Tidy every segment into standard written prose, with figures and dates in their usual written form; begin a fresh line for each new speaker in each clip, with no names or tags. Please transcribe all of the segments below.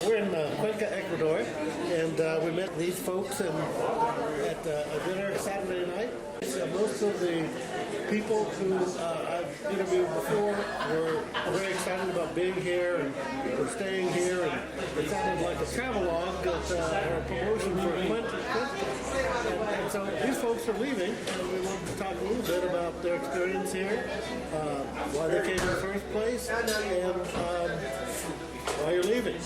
We're in Cuenca, Ecuador, and we met these folks at a dinner Saturday night. Most of the people who I've interviewed before were very excited about being here and staying here, and it sounded like a travelogue or a promotion for Cuenca. And so these folks are leaving, and we wanted to talk a little bit about their experience here, why they came in the first place, and why you're leaving.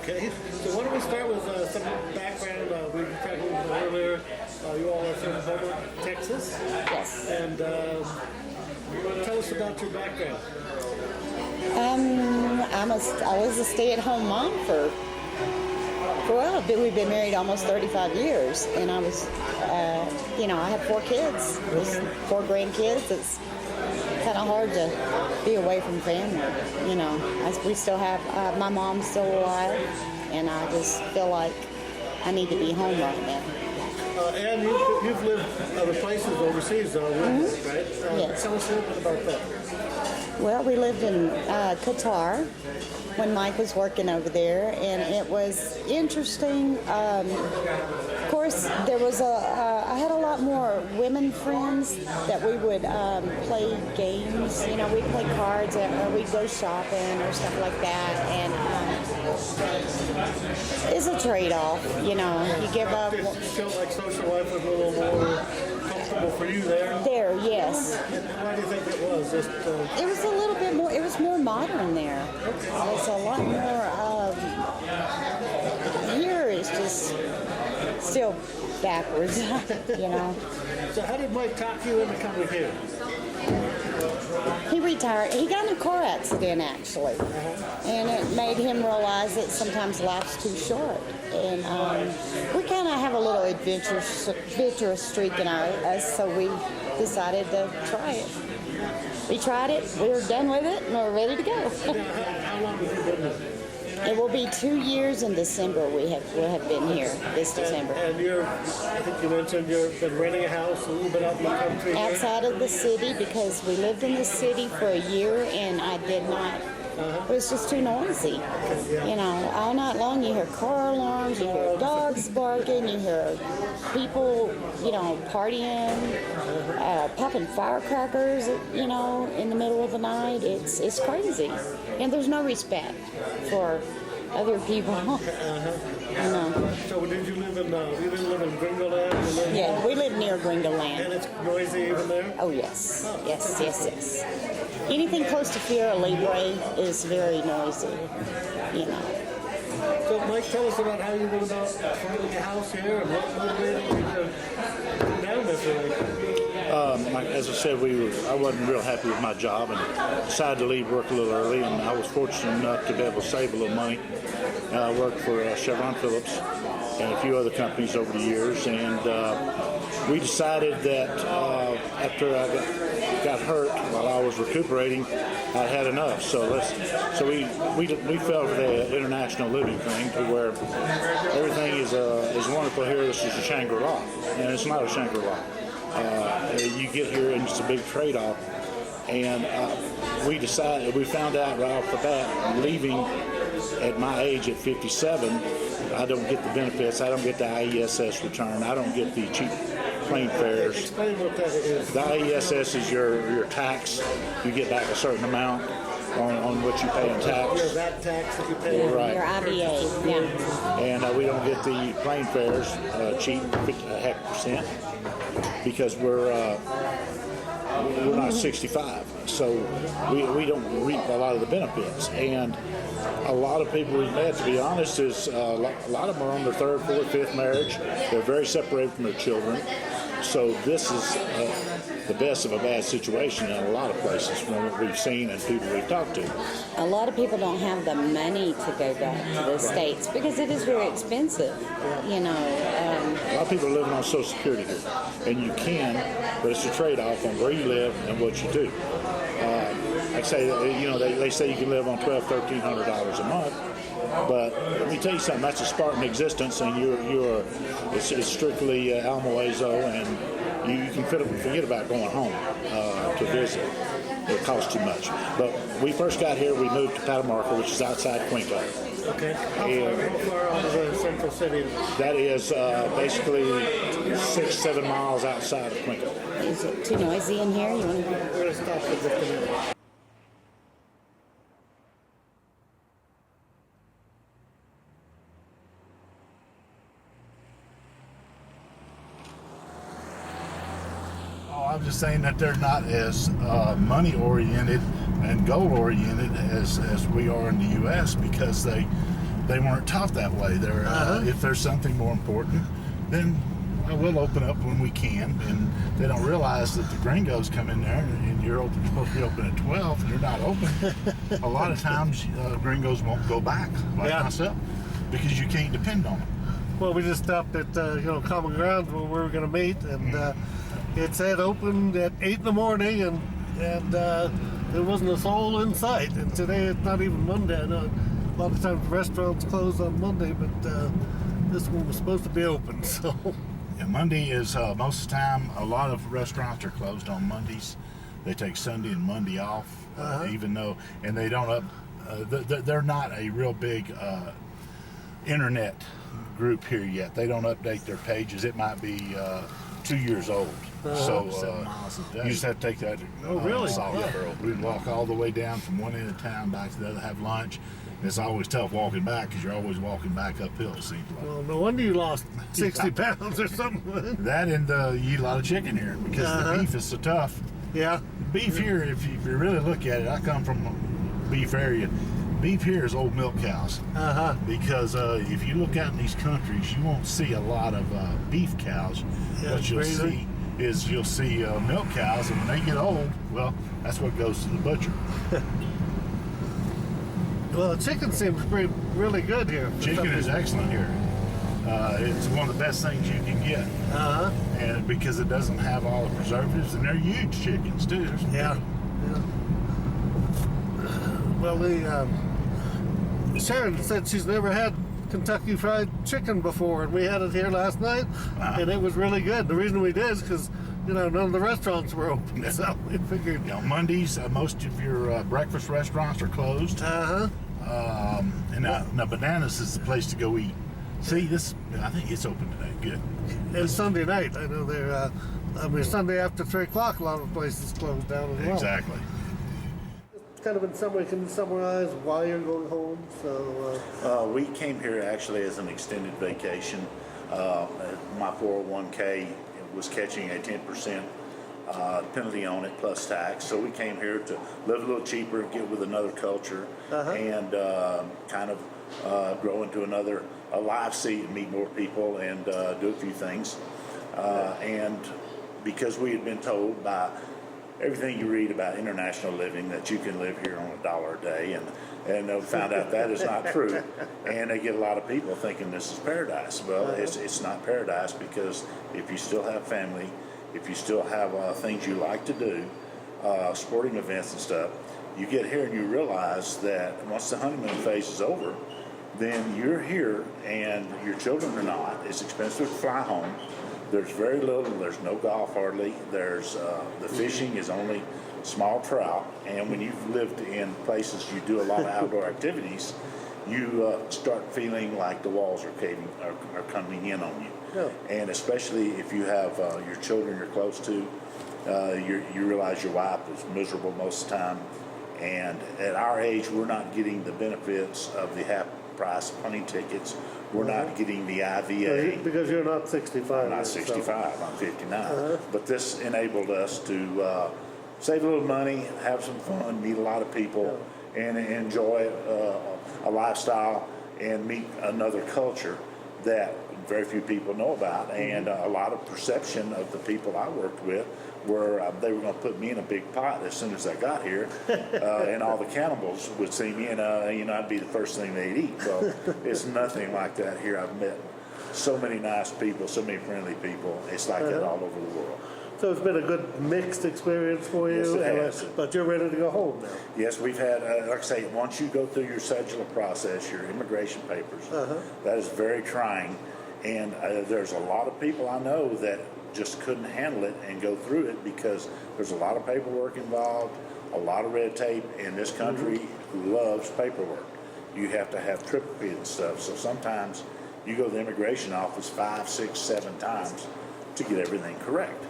Okay, so why don't we start with some background. We were talking earlier, you all are from Lovett, Texas.
Yes.
And tell us about your background.
I was a stay-at-home mom for well, we've been married almost 35 years, and I was, I have 4 kids, 4 grandkids. It's kind of hard to be away from family, we still have, my mom's still alive, and I just feel like I need to be home right now.
And you've lived other places overseas, though, right?
Yes.
Tell us a little bit about that.
Well, we lived in Qatar when Mike was working over there, and it was interesting. Of course, there was I had a lot more women friends that we would play games. We'd play cards, or we'd go shopping or stuff like that, and it's a trade-off. You give up.
It felt like social life was a little more comfortable for you there.
There, yes.
And why do you think it was?
It was a little bit more. It was more modern there.
Okay.
It was a lot more. Here is just still backwards,
So how did Mike talk you into coming here?
He retired. He got in a car accident, actually, and it made him realize that sometimes life's too short. And we kind of have a little adventurous streak in us, so we decided to try it. We tried it. We were done with it, and we're ready to go.
How long have you been there?
It will be 2 years in December. We'll have been here this December.
And I think you mentioned you've been renting a house a little bit out in the country.
Outside of the city, because we lived in the city for a year, and I did not. It was just too noisy. All night long you hear car alarms, you hear dogs barking, you hear people, partying, popping firecrackers, in the middle of the night. It's crazy. And there's no respect for other people.
So did you live you didn't live in Gringo Land?
Yeah, we live near Gringo Land.
And it's noisy even there?
Oh, yes. Yes. Anything close to Fiera Libre is very noisy,
So, Mike, tell us about how you went about finding a house here and what motivated you to come down this way.
As I said, I wasn't real happy with my job and decided to leave work a little early, and I was fortunate enough to be able to save a little money. I worked for Chevron Phillips and a few other companies over the years, and we decided that after I got hurt while I was recuperating, I had enough. So we fell for the international living thing, to where everything is wonderful here. This is a Shangri-La, and it's not a Shangri-La. You get here and it's a big trade-off, and we found out right off the bat, leaving at my age at 57, I don't get the benefits. I don't get the IESS return. I don't get the cheap plane fares.
Explain what that is.
The IESS is your tax. You get back a certain amount on what you pay in tax.
Your VAT tax that you pay.
Right.
Your IBA, yeah.
And we don't get the plane fares cheap, a heck percent, because we're not 65, so we don't reap a lot of the benefits. And a lot of people we've met, to be honest, is a lot of them are on their 3rd, 4th, 5th marriage. They're very separated from their children. So this is the best of a bad situation in a lot of places from what we've seen and people we've talked to.
A lot of people don't have the money to go back to the States because it is very expensive, A
lot of people are living on Social Security here, and you can, but it's a trade-off on where you live and what you do. Like I say, they say you can live on $1,200, $1,300 a month, but let me tell you something. That's a Spartan existence, and it's strictly almuezo, and you can forget about going home to visit. It costs too much. But we first got here, we moved to Catamarca, which is outside Cuenca.
Okay. How far out of the central city?
That is basically 6-7 miles outside of Cuenca.
Is it too noisy in here? You want to?
We're going to stop for just a minute.
I'm just saying that they're not as money oriented and goal oriented as we are in the U.S. because they weren't taught that way. They're if there's something more important, then we'll open up when we can. And they don't realize that the gringos come in there and you're supposed to be open at 12 and you're not open. A lot of times gringos won't go back like myself because you can't depend on them.
Well, we just stopped at Common Grounds where we were going to meet, and it said opened at 8 in the morning, and there wasn't a soul in sight. And today it's not even Monday. I know a lot of times restaurants close on Monday, but this one was supposed to be open. So
yeah, Monday is most of the time. A lot of restaurants are closed on Mondays. They take Sunday and Monday off, even though, and they don't they're not a real big internet group here yet. They don't update their pages. It might be 2 years old. So
7 miles a day.
you just have to take that
really?
solid road. We'd walk all the way down from one end of town back to the other, have lunch. And it's always tough walking back because you're always walking back uphill, it seems like.
well, no wonder you lost 60 pounds or something.
That and you eat a lot of chicken here because the beef is so tough.
Yeah.
Beef here, if you really look at it, I come from a beef area. Beef here is old milk cows. Because if you look out in these countries, you won't see a lot of beef cows.
Yeah,
What you'll
crazy.
see is you'll see milk cows, and when they get old, well, that's what goes to the butcher.
Well, the chicken seems really good here.
Chicken is excellent here. It's one of the best things you can get. And because it doesn't have all the preservatives, and they're huge chickens too. There's some
Yeah. Well, Sharon said she's never had Kentucky Fried Chicken before, and we had it here last night, and it was really good. The reason we did is because none of the restaurants were open, so we figured.
Mondays, most of your breakfast restaurants are closed. And now Bananas is the place to go eat. See, I think it's open today. Good.
And Sunday night, I know they're. Sunday after 3 o'clock, a lot of places closed down as well.
Exactly.
Kind of in some way, can you summarize why you're going home? So
We came here actually as an extended vacation. My 401k was catching a 10% penalty on it plus tax. So we came here to live a little cheaper, get with another culture, and kind of grow into a live seat and meet more people and do a few things. And because we had been told by everything you read about international living that you can live here on $1 a day, and found out that is not true, and they get a lot of people thinking this is paradise. Well, it's not paradise, because if you still have family, if you still have things you like to do, sporting events and stuff, you get here and you realize that once the honeymoon phase is over, then you're here and your children are not. It's expensive to fly home. There's very little. There's no golf hardly. There's the fishing is only small trout. And when you've lived in places you do a lot of outdoor activities, you start feeling like the walls are coming in on you.
Yeah.
And especially if you have your children you're close to, you realize your wife is miserable most of the time. And at our age, we're not getting the benefits of the half-price hunting tickets. We're not getting the IVA.
because you're not 65.
I'm not 65, I'm 59. But this enabled us to save a little money, have some fun, meet a lot of people, and enjoy a lifestyle and meet another culture that very few people know about. And a lot of perception of the people I worked with were they were going to put me in a big pot as soon as I got here, and all the cannibals would see me, and I'd be the first thing they'd eat. Well, it's nothing like that here. I've met so many nice people, so many friendly people. It's like that all over the world.
So it's been a good mixed experience for you,
Yes, it has.
but you're ready to go home now.
Yes, we've had, like I say, once you go through your scheduler process, your immigration papers, that is very trying. And there's a lot of people I know that just couldn't handle it and go through it because there's a lot of paperwork involved, a lot of red tape, and this country loves paperwork. You have to have triplicate and stuff. So sometimes you go to the immigration office 5, 6, 7 times to get everything correct.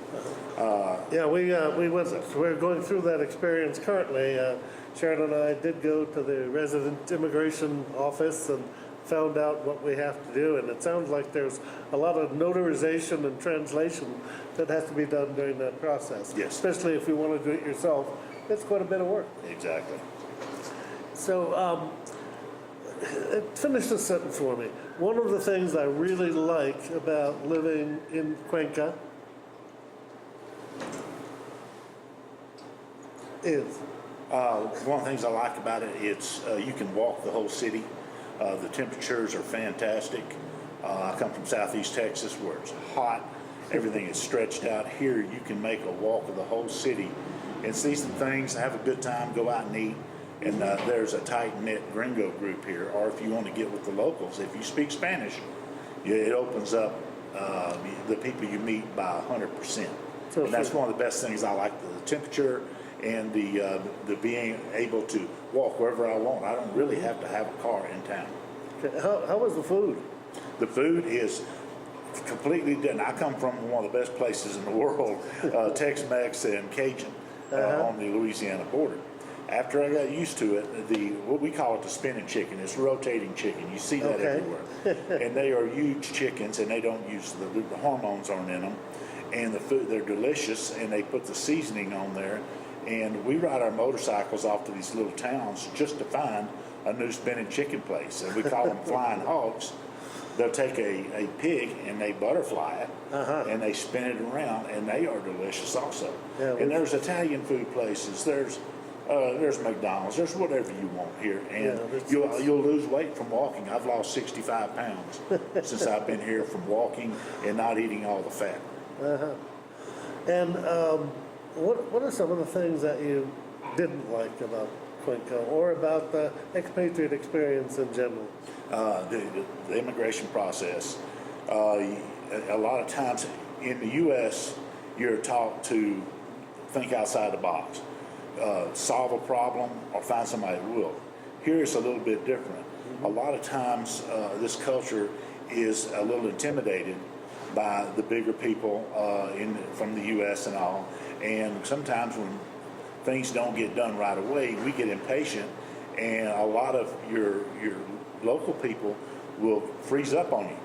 We're going through that experience currently. Sharon and I did go to the resident immigration office and found out what we have to do, and it sounds like there's a lot of notarization and translation that has to be done during that process.
Yes.
Especially if you want to do it yourself. It's quite a bit of work.
Exactly.
So, finish this sentence for me. One of the things I really like about living in Cuenca is?
One of the things I like about it, it's you can walk the whole city. The temperatures are fantastic. I come from southeast Texas where it's hot. Everything is stretched out. Here you can make a walk of the whole city and see some things, have a good time, go out and eat. And there's a tight-knit gringo group here. Or if you want to get with the locals, if you speak Spanish, it opens up the people you meet by 100%.
So
and that's one of the best things I like, the temperature and the being able to walk wherever I want. I don't really have to have a car in town.
Okay. How was the food?
The food is completely different. I come from one of the best places in the world, Tex-Mex and Cajun, on the Louisiana border. After I got used to it, what we call it the spinning chicken, it's rotating chicken. You see that everywhere. And they are huge chickens, and they don't use the hormones aren't in them. And the food, they're delicious, and they put the seasoning on there. And we ride our motorcycles off to these little towns just to find a new spinning chicken place. And we call them flying hogs. They'll take a pig and they butterfly it, and they spin it around, and they are delicious also.
Yeah,
and there's Italian food places. There's McDonald's. There's whatever you want here, and you'll lose weight from walking. I've lost 65 pounds since I've been here from walking and not eating all the fat.
And what are some of the things that you didn't like about Cuenca or about the expatriate experience in general?
The immigration process. A lot of times in the U.S., you're taught to think outside the box, solve a problem, or find somebody that will. Here it's a little bit different. A lot of times this culture is a little intimidated by the bigger people from the U.S. and all. And sometimes when things don't get done right away, we get impatient, and a lot of your local people will freeze up on you.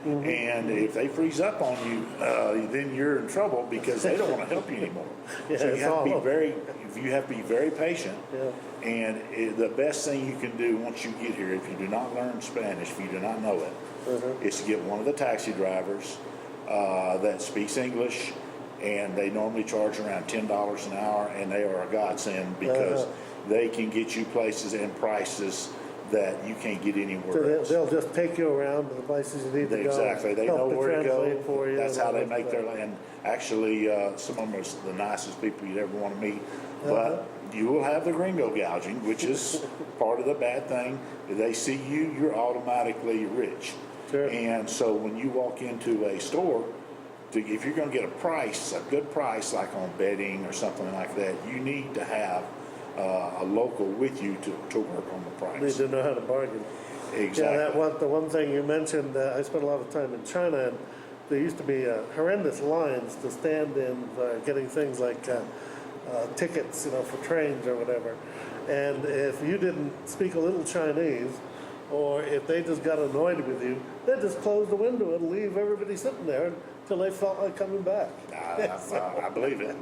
And if they freeze up on you, then you're in trouble because they don't want to help you anymore. So you have to be very patient. Yeah. And the best thing you can do once you get here, if you do not learn Spanish, if you do not know it, is to get one of the taxi drivers that speaks English, and they normally charge around $10 an hour, and they are a godsend because they can get you places and prices that you can't get anywhere else.
They'll just take you around to the places you need to go.
Exactly. They know where to go.
For you.
That's how they make their land. Actually, some of them are the nicest people you'd ever want to meet. But you will have the gringo gouging, which is part of the bad thing. If they see you, you're automatically rich.
Sure.
And so when you walk into a store, if you're going to get a good price, like on bedding or something like that, you need to have a local with you to work on the price.
Need to know how to bargain.
Exactly.
Yeah, the one thing you mentioned, I spent a lot of time in China, and there used to be horrendous lines to stand in getting things like tickets, for trains or whatever. And if you didn't speak a little Chinese, or if they just got annoyed with you, they'd just close the window and leave everybody sitting there until they felt like coming back.
I believe it.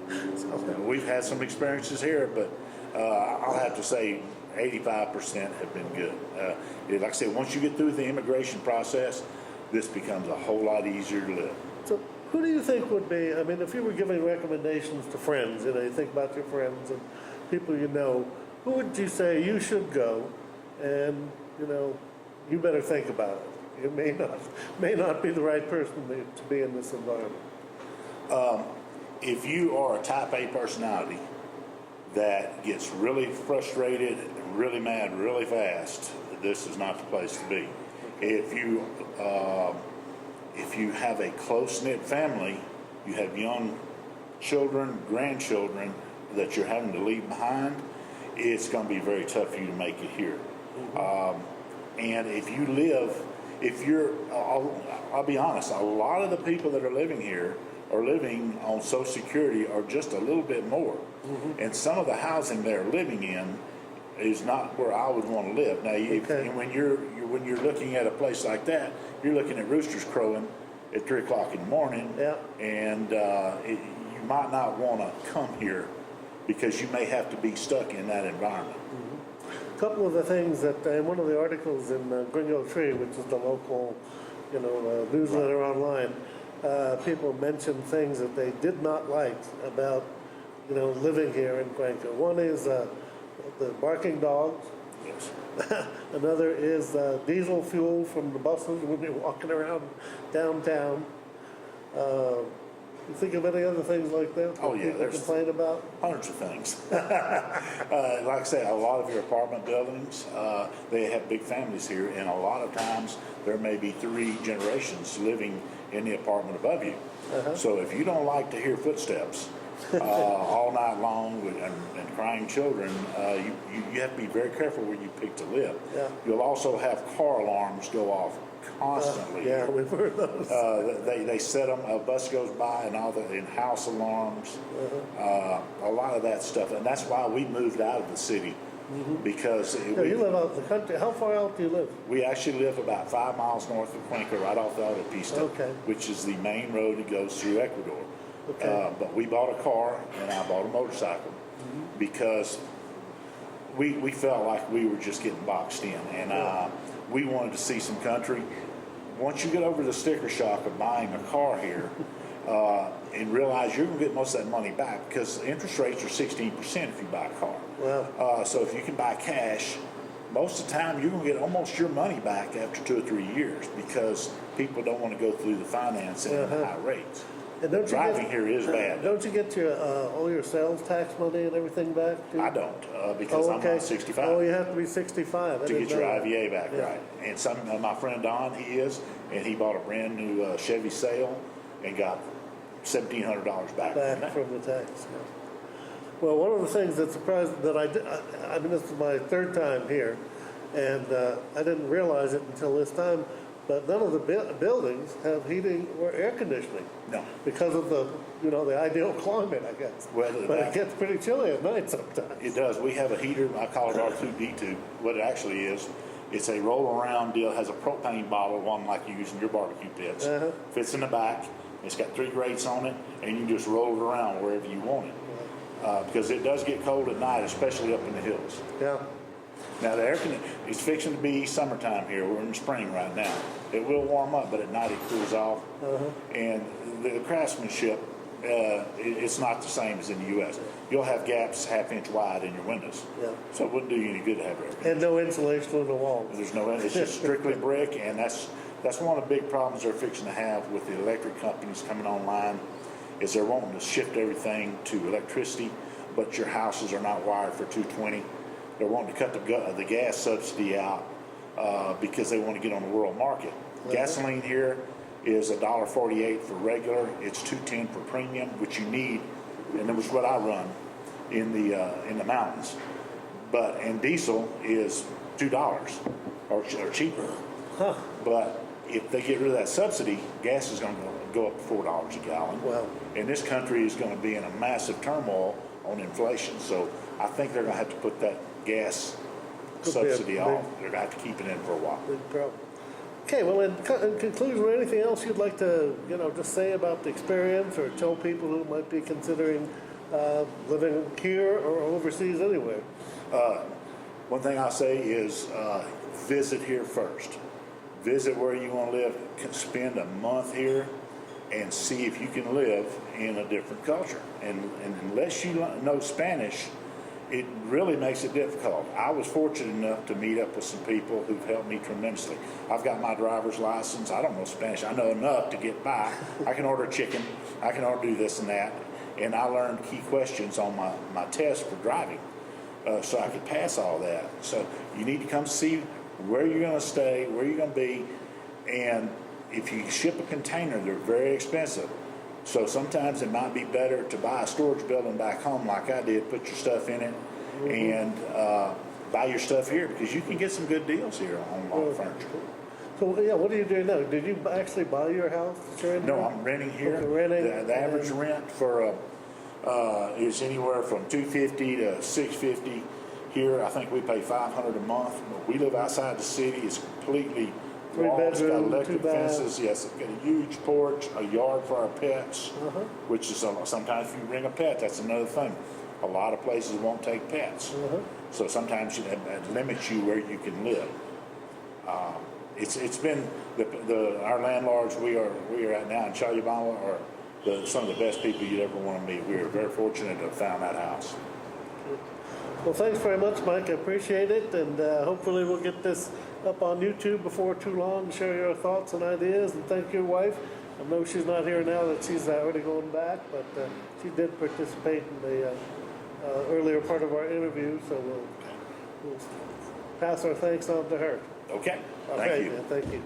We've had some experiences here, but I'll have to say 85% have been good. Like I said, once you get through the immigration process, this becomes a whole lot easier to live.
So who do you think would be, if you were giving recommendations to friends, you think about your friends and people you know, who would you say you should go, and, you better think about it. You may not be the right person to be in this environment.
If you are a type A personality that gets really frustrated, really mad, really fast, this is not the place to be. If you have a close-knit family you have young children, grandchildren that you're having to leave behind, it's going to be very tough for you to make it here. And I'll be honest, a lot of the people that are living here are living on Social Security or just a little bit more. And some of the housing they're living in is not where I would want to live. Now, when you're looking at a place like that, you're looking at roosters crowing at 3 o'clock in the morning, and you might not want to come here because you may have to be stuck in that environment.
A couple of the things that in one of the articles in Gringo Tree, which is the local, newsletter online, people mentioned things that they did not like about, living here in Cuenca. One is the barking dogs.
Yes.
Another is diesel fuel from the buses when you're walking around downtown. You think of any other things like that?
Oh, yeah,
People complain about?
Hundreds of things. Like I say, a lot of your apartment buildings, they have big families here, and a lot of times there may be 3 generations living in the apartment above you. So if you don't like to hear footsteps all night long and crying children, you have to be very careful where you pick to live. You'll also have car alarms go off constantly.
Yeah, we've heard those.
They set them, a bus goes by, and all the in-house alarms, a lot of that stuff. And that's why we moved out of the city, because
You live out in the country. How far out do you live?
we actually live about 5 miles north of Cuenca, right off the autopista, which is the main road that goes through Ecuador. But we bought a car, and I bought a motorcycle because we felt like we were just getting boxed in, and we wanted to see some country. Once you get over the sticker shock of buying a car here, and realize you're going to get most of that money back, because interest rates are 16% if you buy a car.
Wow.
So if you can buy cash, most of the time you're going to get almost your money back after 2 or 3 years, because people don't want to go through the financing and the high rates.
And don't
Driving here is bad.
Don't you get your all your sales tax money and everything back? Too?
I don't, because I'm not 65.
Oh, you have to be 65
to get your IVA back, right? And some my friend Don, and he bought a brand new Chevy Sail and got $1,700 back
from the tax. Yeah. Well, one of the things that surprised that I mean, this is my 3rd time here, and I didn't realize it until this time. But none of the buildings have heating or air conditioning.
No.
Because of the ideal climate, I guess. But it gets pretty chilly at night sometimes.
It does. We have a heater. I call it R2D2. What it actually is, it's a roll-around deal. It has a propane bottle, one like you use in your barbecue pits. Fits in the back. It's got 3 grates on it, and you can just roll it around wherever you want it. Because it does get cold at night, especially up in the hills.
Yeah.
Now, the air conditioning, it's fixing to be summertime here. We're in spring right now. It will warm up, but at night it cools off. And the craftsmanship, it's not the same as in the U.S. You'll have gaps 1/2 inch wide in your windows. So it wouldn't do you any good to have air conditioning.
And no insulation on the walls.
There's no, it's just strictly brick, and that's one of the big problems they're fixing to have with the electric companies coming online, is they're wanting to shift everything to electricity, but your houses are not wired for 220. They're wanting to cut the gas subsidy out because they want to get on the world market. Gasoline here is $1.48 for regular. It's $2.10 for premium, which you need, and it was what I run in the mountains. And diesel is $2 or cheaper. But if they get rid of that subsidy, gas is going to go up to $4 a gallon. And this country is going to be in a massive turmoil on inflation. So I think they're going to have to put that gas subsidy off. They're going to have to keep it in for a while.
Big problem. Okay, well, in conclusion, anything else you'd like to, just say about the experience, or tell people who might be considering living here or overseas anywhere?
One thing I'll say is visit here first. Visit where you want to live. Spend a month here and see if you can live in a different culture. And unless you know Spanish, it really makes it difficult. I was fortunate enough to meet up with some people who've helped me tremendously. I've got my driver's license. I don't know Spanish. I know enough to get by. I can order chicken. I can order do this and that. And I learned key questions on my test for driving, so I could pass all that. So you need to come see where you're going to stay, where you're going to be. And if you ship a container, they're very expensive. So sometimes it might be better to buy a storage building back home like I did, put your stuff in it, and buy your stuff here, because you can get some good deals here on log furniture.
So yeah, what are you doing now? Did you actually buy your house that you're in?
No,
now?
I'm renting here.
Okay, renting,
The average rent for is anywhere from $250 to $650. Here, I think we pay $500 a month. We live outside the city. It's completely walled. It's got
bedroom,
electric
2 baths.
fences. Yes, it's got a huge porch, a yard for our pets, which is sometimes if you bring a pet, that's another thing. A lot of places won't take pets, so sometimes it limits you where you can live. It's been our landlords we are at now in Chayabama are some of the best people you'd ever want to meet. We are very fortunate to have found that house.
Well, thanks very much, Mike. I appreciate it, and hopefully we'll get this up on YouTube before too long to share your thoughts and ideas. And thank your wife. I know she's not here now; that she's already going back, but she did participate in the earlier part of our interview, so we'll pass our thanks on to her.
Okay,
Okay,
thank you.
man, thank you.